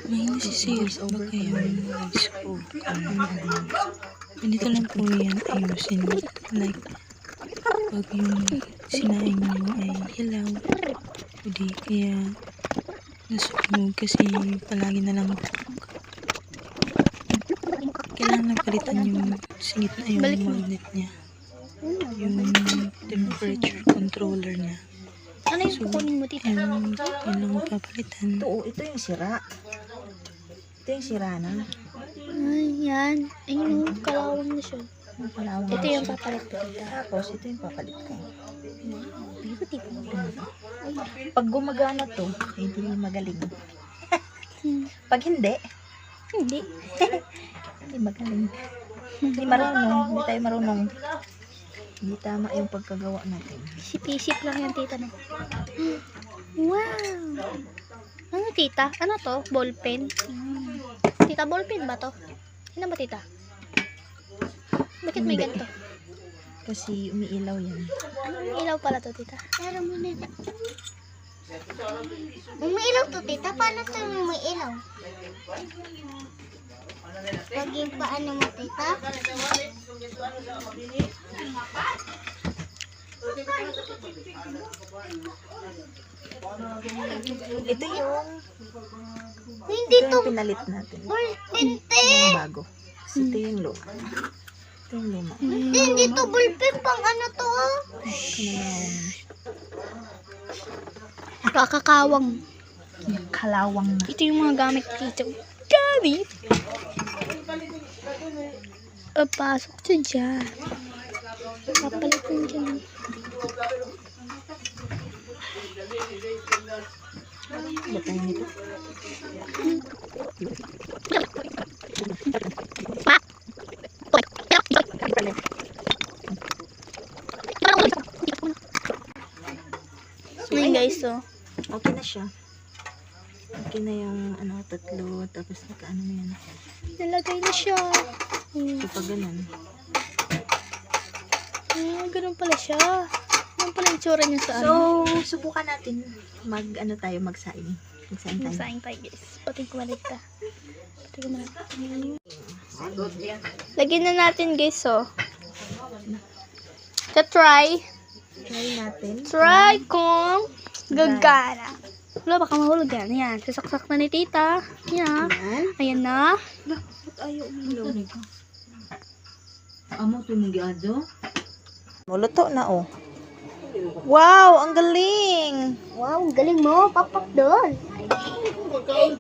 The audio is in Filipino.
May nasisave ba kayong voice ko? Ganito lang po yan ayusin. Like, pag yung sinaing nyo ay hilaw, o di kaya nasunog kasi palagi na lang kailangan palitan yung singit na yung magnet niya. Yung temperature controller niya. Ano yung kukunin mo dito? Yun lang papalitan. Ito yung sira. Ito yung sira na. Ay, yan. Ayun, kalawang na siya. Kalawang Ito na yung siya. papalit ko. Tapos, ito yung papalit ko. Pero di ko. Pag gumagana to, hindi magaling. Hmm. Pag hindi, Hindi. hindi magaling. Hindi marunong. Hindi tayo marunong. Hindi tama yung pagkagawa natin. Isip-isip lang yan, tita, no? Wow! Ano, tita? Ano to? Ballpen? Tita, ballpen ba to? Ano ba, tita? Bakit may Hindi. ganito? Kasi umiilaw yan. Anong ilaw pala to, tita? Pero mo na. Umiilaw to, tita. Paano to umiilaw? Paging paano mo, tita? Ito yung, Hindi ito to yung pinalit natin. ballpen, Ito yung bago. Kasi ito yung luma. Ito yung luma. Hindi to ballpen. Pang ano to, ah? Kakakawang. Kalawang na. Ito yung mga gamit dito. Gamit! Pasok siya dyan. Kapalit mo dyan. Ba't tayo nito? Ngayon guys, so. Okay na siya. Okay na yung ano, tatlo. Tapos nakaano na yan. Nalagay na siya. So pag ganun. Ganun pala siya. Ganun pala yung tsura niya sa So, ano. subukan natin ano tayo, magsaing. Magsaing tayo. Masaing tayo guys. Pati kumalit ka. Pati kumalit. Lagyan na natin guys, so. Try. Try natin. Try kung gagana. Wala, baka mahulog yan. Yan. Sasaksak na ni tita. Yan. Ayan na. Ba't ayaw umilaw nito? Amo tumigado. Luto na oh. Wow, ang galing! Wow, galing mo. Papak doon.